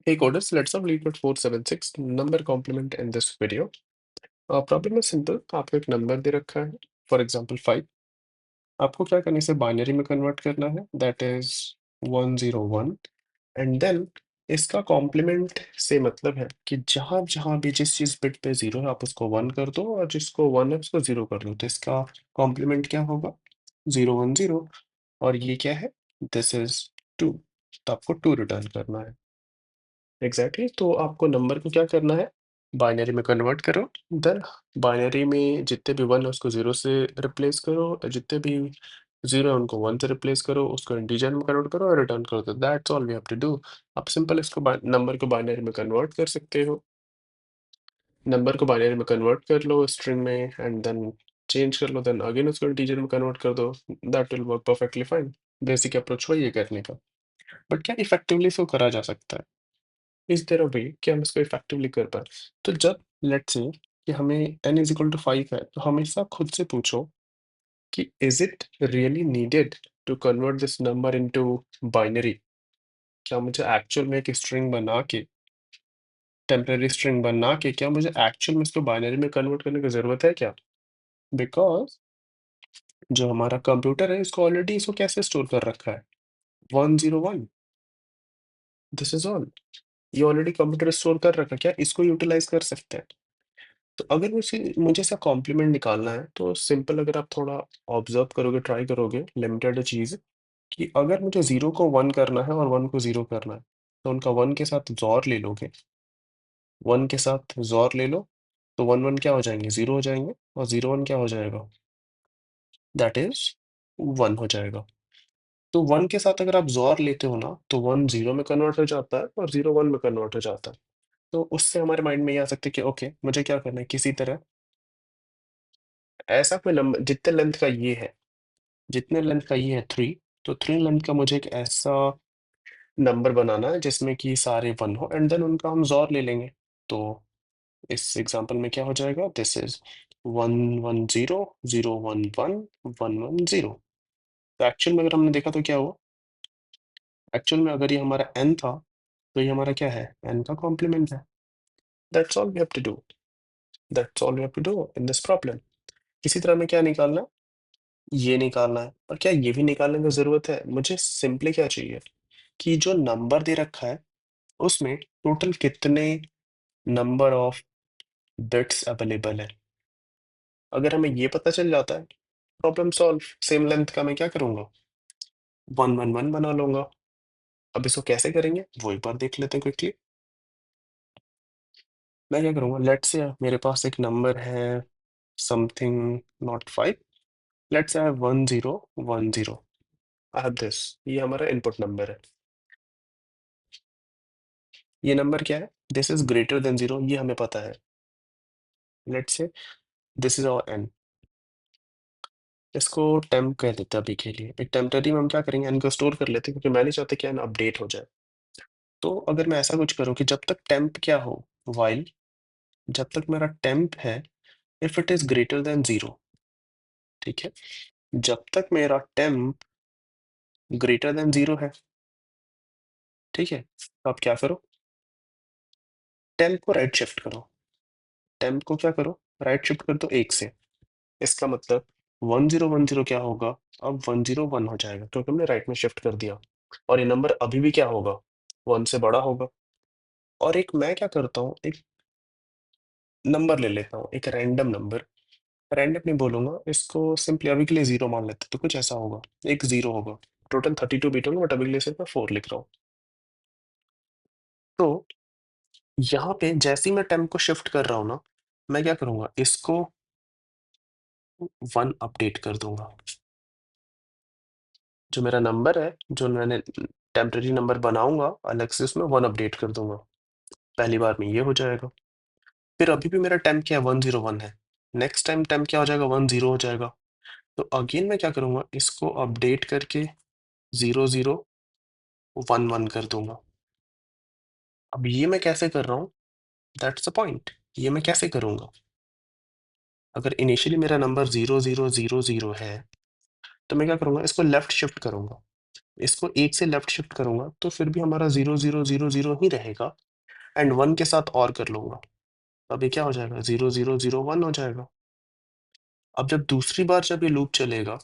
Hey coders, let's solve LeetCode 476 number complement in this video. Problem है simple, आपको एक number दे रखा है, फॉर एग्जांपल 5। आपको क्या करना है, इसे बाइनरी में कन्वर्ट करना है, दैट इज 101। एंड देन इसका कॉम्प्लीमेंट से मतलब है कि जहां जहां भी जिस चीज बिट पे जीरो है आप उसको 1 कर दो, और जिसको 1 है उसको 0 कर दो। तो इसका कॉम्प्लीमेंट क्या होगा? 010। और ये क्या है? This is 2। तो आपको 2 रिटर्न करना है। एग्जैक्टली तो आपको नंबर को क्या करना है, बाइनरी में कन्वर्ट करो। देन बाइनरी में जितने भी 1 है उसको 0 से रिप्लेस करो, और जितने भी 0 है उनको 1 से रिप्लेस करो, उसको इंटीजर में कन्वर्ट करो और रिटर्न करो। तो that's all we have to do. आप सिंपल इसको नंबर को बाइनरी में कन्वर्ट कर सकते हो। नंबर को बाइनरी में कन्वर्ट कर लो स्ट्रिंग में, एंड देन चेंज कर लो, देन अगेन उसको इंटीजर में कन्वर्ट कर दो। That will work perfectly fine. Basic approach वही है करने का। बट क्या इफेक्टिवली इसको करा जा सकता है? इज देयर अ वे कि हम इसको इफेक्टिवली कर पाए? तो जब लेट्स से कि हमें n इज इक्वल टू 5 है, तो हमेशा खुद से पूछो कि is it really needed to convert this number into binary? क्या मुझे एक्चुअल में एक स्ट्रिंग बना के, टेम्पररी स्ट्रिंग बना के, क्या मुझे एक्चुअल में इसको बाइनरी में कन्वर्ट करने की जरूरत है क्या? बिकॉज जो हमारा कंप्यूटर है इसको ऑलरेडी इसको कैसे स्टोर कर रखा है? 101। This is all. ये ऑलरेडी कंप्यूटर स्टोर कर रखा है, क्या इसको यूटिलाइज कर सकते हैं? तो अगर मुझे मुझे इसका कॉम्प्लीमेंट निकालना है, तो सिंपल अगर आप थोड़ा ऑब्जर्व करोगे, ट्राई करोगे, लिमिटेड चीज़ कि अगर मुझे 0 को 1 करना है और 1 को 0 करना है, तो उनका 1 के साथ ज़ोर ले लोगे, 1 के साथ ज़ोर ले लो, तो 1 1 क्या हो जाएंगे? 0 हो जाएंगे, और 0 1 क्या हो जाएगा? दैट इज 1 हो जाएगा। तो 1 के साथ अगर आप ज़ोर लेते हो ना, तो 1 0 में कन्वर्ट हो जाता है और 0 1 में कन्वर्ट हो जाता है। तो उससे हमारे माइंड में ये आ सकता है कि ओके, मुझे क्या करना है, किसी तरह ऐसा कोई नंबर जितने लेंथ का ये है, जितने लेंथ का ये है 3, तो 3 लेंथ का मुझे एक ऐसा नंबर बनाना है जिसमें कि सारे 1 हो, एंड देन उनका हम ज़ोर ले लेंगे। तो इस एग्जांपल में क्या हो जाएगा? This is 110 011 110। तो एक्चुअल में अगर हमने देखा तो क्या हुआ? एक्चुअल में अगर ये हमारा n था, तो ये हमारा क्या है? n का कॉम्प्लीमेंट है। That's all we have to do. That's all we have to do in this problem. इसी तरह हमें क्या निकालना है? ये निकालना है। और क्या ये भी निकालने की ज़रूरत है? मुझे सिंपली क्या चाहिए कि जो नंबर दे रखा है, उसमें टोटल कितने नंबर ऑफ बिट्स अवेलेबल है। अगर हमें ये पता चल जाता है, प्रॉब्लम सॉल्व। सेम लेंथ का मैं क्या करूँगा? 111 बना लूँगा। अब इसको कैसे करेंगे, वो एक बार देख लेते हैं क्विकली। मैं क्या करूँगा, लेट्स से मेरे पास एक नंबर है something not 5, let's say I have 1010। I have this, ये हमारा इनपुट नंबर है। ये नंबर क्या है? दिस इज ग्रेटर देन 0, ये हमें पता है। Let's say this is our n। इसको टेम्प कह देते हैं अभी के लिए। एक टेम्परेरी में हम क्या करेंगे, n को स्टोर कर लेते हैं, क्योंकि मैं नहीं चाहता कि n अपडेट हो जाए। तो अगर मैं ऐसा कुछ करूँ कि जब तक टेम्प क्या हो, वाइल जब तक मेरा टेम्प है, if it is greater than 0, ठीक है, जब तक मेरा टेम्प ग्रेटर देन 0 है, ठीक है, तो आप क्या करो, टेम्प को राइट शिफ्ट करो। टेम्प को क्या करो, राइट शिफ्ट कर दो 1 से। इसका मतलब 1010 क्या होगा? अब 101 हो जाएगा, क्योंकि हमने राइट में शिफ्ट कर दिया। और ये नंबर अभी भी क्या होगा? 1 से बड़ा होगा। और एक मैं क्या करता हूँ, एक नंबर ले लेता हूँ, एक रैंडम नंबर। रैंडम नहीं बोलूंगा इसको, सिंपली अभी के लिए 0 मान लेते हैं, तो कुछ ऐसा होगा, एक 0 होगा। टोटल 32 बीट होंगे, बट अभी के लिए सिर्फ मैं 4 लिख रहा हूँ। तो यहाँ पे जैसे ही मैं टेम्प को शिफ्ट कर रहा हूँ ना, मैं क्या करूंगा, इसको 1 अपडेट कर दूंगा। जो मेरा नंबर है, जो मैंने टेम्परेरी नंबर बनाऊंगा अलग से, उसमें 1 अपडेट कर दूंगा। पहली बार में ये हो जाएगा। फिर अभी भी मेरा टेम्प क्या है? 101 है। नेक्स्ट टाइम टेम्प क्या हो जाएगा? 10 हो जाएगा। तो अगेन मैं क्या करूंगा, इसको अपडेट करके 0011 कर दूंगा। अब ये मैं कैसे कर रहा हूँ? That's the point. ये मैं कैसे करूंगा? अगर इनिशियली मेरा नंबर 0000 है, तो मैं क्या करूंगा, इसको लेफ्ट शिफ्ट करूंगा। इसको 1 से लेफ्ट शिफ्ट करूँगा तो फिर भी हमारा 0 0 0 0 ही रहेगा एंड 1 के साथ और कर लूँगा। अब ये क्या हो जाएगा 0 0 0 1 हो जाएगा। अब जब दूसरी बार जब ये लूप चलेगा,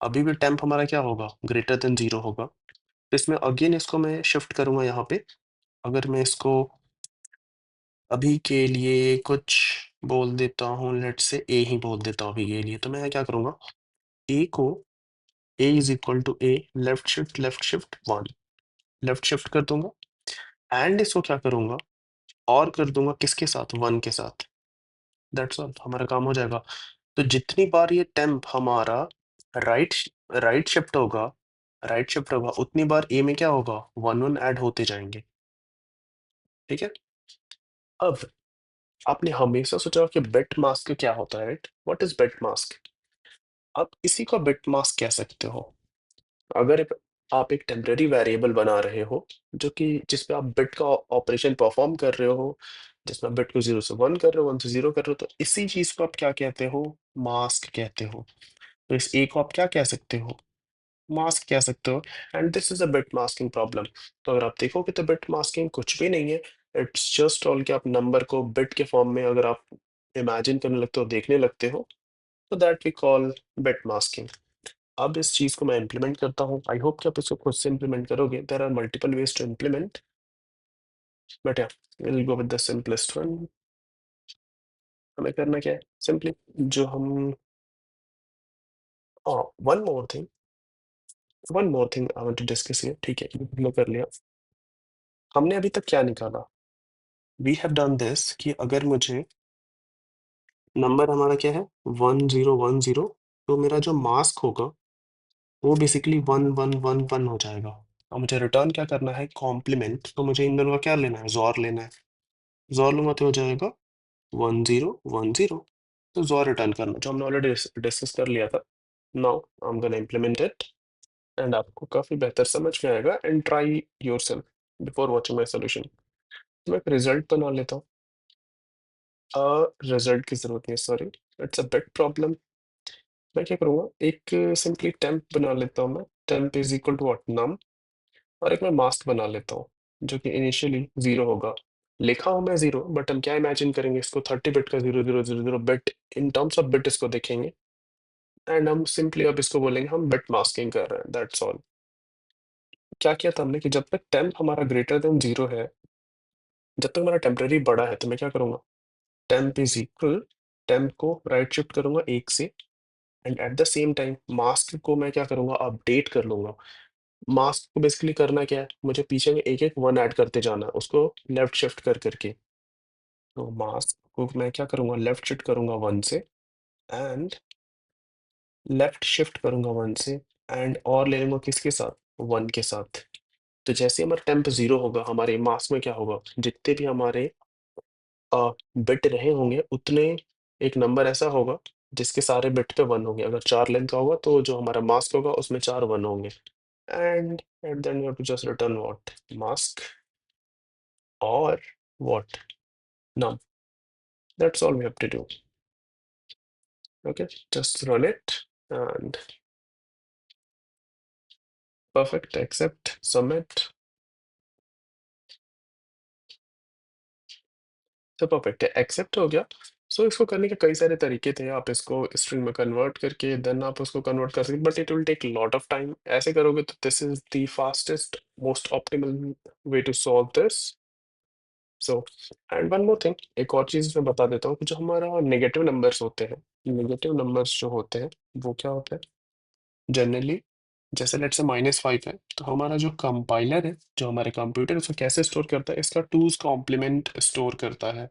अभी भी टेम्प हमारा क्या होगा? ग्रेटर देन 0 होगा। तो इसमें अगेन इसको मैं शिफ्ट करूँगा यहाँ पे। अगर मैं इसको अभी के लिए कुछ बोल देता हूँ, लेट्स से ए ही बोल देता हूँ अभी के लिए। तो मैं क्या करूँगा, ए को a is equal to a left shift 1 left shift कर दूँगा एंड इसको क्या करूँगा और कर दूँगा किसके साथ? 1 के साथ। दैट्स ऑल, हमारा काम हो जाएगा। तो जितनी बार ये टेम्प हमारा राइट राइट शिफ्ट होगा उतनी बार ए में क्या होगा? 1 1 ऐड होते जाएँगे। ठीक है? अब आपने हमेशा सोचा कि बिट मास्क क्या होता है, right? What is bit mask? आप इसी को बिट मास्क कह सकते हो। अगर आप एक टेम्परेरी वेरिएबल बना रहे हो, जो कि जिसपे आप बिट का ऑपरेशन परफॉर्म कर रहे हो, जिसमें आप बिट को 0 से 1 कर रहे हो, 1 से 0 कर रहे हो, तो इसी चीज़ को आप क्या कहते हो? मास्क कहते हो। तो इस ए को आप क्या कह सकते हो? मास्क कह सकते हो and this is a bit masking problem. तो अगर आप देखोगे तो बिट मास्किंग कुछ भी नहीं है, इट्स जस्ट ऑल कि आप नंबर को बिट के फॉर्म में अगर आप इमेजिन करने लगते हो, देखने लगते हो, तो that we call bit masking. अब इस चीज़ को मैं इम्प्लीमेंट करता हूँ। आई होप कि आप इसको खुद से इम्प्लीमेंट करोगे। There are multiple ways to implement, but या will go with the simplest one. हमें करना क्या है? सिंपली जो हम one more thing I want to discuss here, ठीक है? ये हमने कर लिया। हमने अभी तक क्या निकाला? वी हैव डन दिस कि अगर मुझे नंबर हमारा क्या है 1010, तो मेरा जो मास्क होगा वो बेसिकली 1111 हो जाएगा। अब मुझे रिटर्न क्या करना है? कॉम्प्लीमेंट। तो मुझे इन दोनों का क्या लेना है? ज़ॉर लेना है। ज़ॉर लूँगा तो हो जाएगा 1010। तो ज़ॉर रिटर्न करना, जो हमने ऑलरेडी डिस्कस कर लिया था। Now I am gonna implement it and आपको काफ़ी बेहतर समझ में आएगा and try yourself before watching my solution. तो मैं एक रिजल्ट बना लेता हूँ। रिजल्ट की ज़रूरत नहीं है, sorry, it's a big problem. मैं क्या करूँगा, एक सिंपली टेम्प बना लेता हूँ मैं। Temp is equal to what? Num. और एक मैं मास्क बना लेता हूँ, जो कि इनिशियली 0 होगा। लिखा हूँ मैं 0, बट हम क्या इमेजिन करेंगे इसको? 30 बिट का 0000 bit, in terms of bit इसको देखेंगे एंड हम सिंपली अब इसको बोलेंगे हम बिट मास्किंग कर रहे हैं, दैट्स ऑल। क्या किया था हमने कि जब तक टेम्प हमारा ग्रेटर देन 0 है, जब तक हमारा टेम्परेरी बड़ा है, तो मैं क्या करूँगा, टेम्प इज़ इक्वल, टेम्प को राइट शिफ्ट करूँगा 1 से and at the same time mask को मैं क्या करूँगा, अपडेट कर लूँगा। मास्क को बेसिकली करना क्या है, मुझे पीछे में एक-एक 1 ऐड करते जाना है, उसको लेफ्ट शिफ्ट कर के। तो मास्क को मैं क्या करूँगा, लेफ्ट शिफ्ट करूँगा 1 से एंड लेफ्ट शिफ्ट करूँगा 1 से एंड और ले लूँगा किसके साथ? 1 के साथ। तो जैसे ही हमारा टेम्प 0 होगा, हमारे मास्क में क्या होगा, जितने भी हमारे बिट रहे होंगे, उतने एक नंबर ऐसा होगा, जिसके सारे बिट पे 1 होंगे। अगर 4 लेंथ का होगा, तो जो हमारा मास्क होगा, उसमें 4 1 होंगे। And at the end you have to just return what? Mask or what? Num. That's all we have to do. Okay, just run it and perfect, accept, submit. तो परफेक्ट है, एक्सेप्ट हो गया। सो इसको करने के कई सारे तरीके थे। आप इसको स्ट्रिंग में कन्वर्ट करके देन आप उसको कन्वर्ट कर सकते, but it will take lot of time. ऐसे करोगे तो this is the fastest most optimal way to solve this. So and one more thing, एक और चीज़ मैं बता देता हूँ कि जो हमारा नेगेटिव नंबर्स होते हैं, नेगेटिव नंबर्स जो होते हैं वो क्या होते हैं जनरली, जैसे लेट्स से -5 है, तो हमारा जो कंपाइलर है, जो हमारे कंप्यूटर उसको कैसे स्टोर करता है, इसका टूज़ कॉम्प्लीमेंट स्टोर करता है।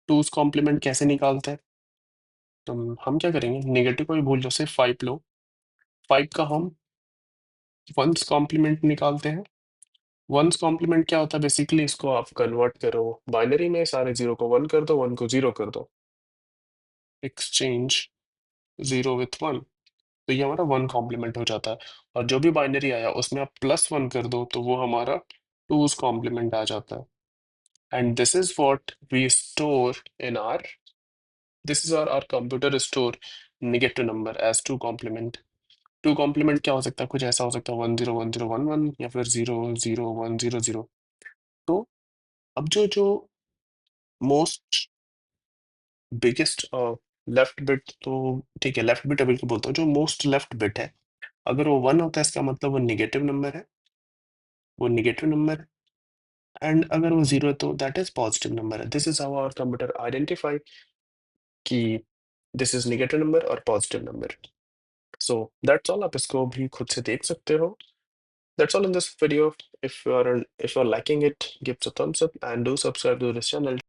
टूज़ कॉम्प्लीमेंट कैसे निकालता है? तो हम क्या करेंगे, नेगेटिव को भी भूल जाओ, सिर्फ 5 लो। 5 का हम वंस कॉम्प्लीमेंट निकालते हैं। वंस कॉम्प्लीमेंट क्या होता है? बेसिकली इसको आप कन्वर्ट करो बाइनरी में, सारे 0 को 1 कर दो, 1 को 0 कर दो। एक्सचेंज 0 विथ 1, तो ये हमारा 1 कॉम्प्लीमेंट हो जाता है। और जो भी बाइनरी आया उसमें आप +1 कर दो, तो वो हमारा 2's कॉम्प्लीमेंट आ जाता है। And this is what we store in our, this is our computer store negative number as 2 complement. Two complement क्या हो सकता है? कुछ ऐसा हो सकता है 101011 या फिर 00100। तो अब जो मोस्ट बिगेस्ट लेफ्ट बिट, तो ठीक है, लेफ्ट बिट अभी को बोलता हूँ, जो मोस्ट लेफ्ट बिट है, अगर वो 1 होता है इसका मतलब वो नेगेटिव नंबर है, वो नेगेटिव नंबर है। एंड अगर वो 0 है तो दैट इज पॉजिटिव नंबर है। This is how our computer identify कि दिस इज नेगेटिव नंबर और positive number. So that's all, आप इसको भी खुद से देख सकते हो। That's all in this video. If you are liking it, give us a thumbs up and do subscribe to this channel.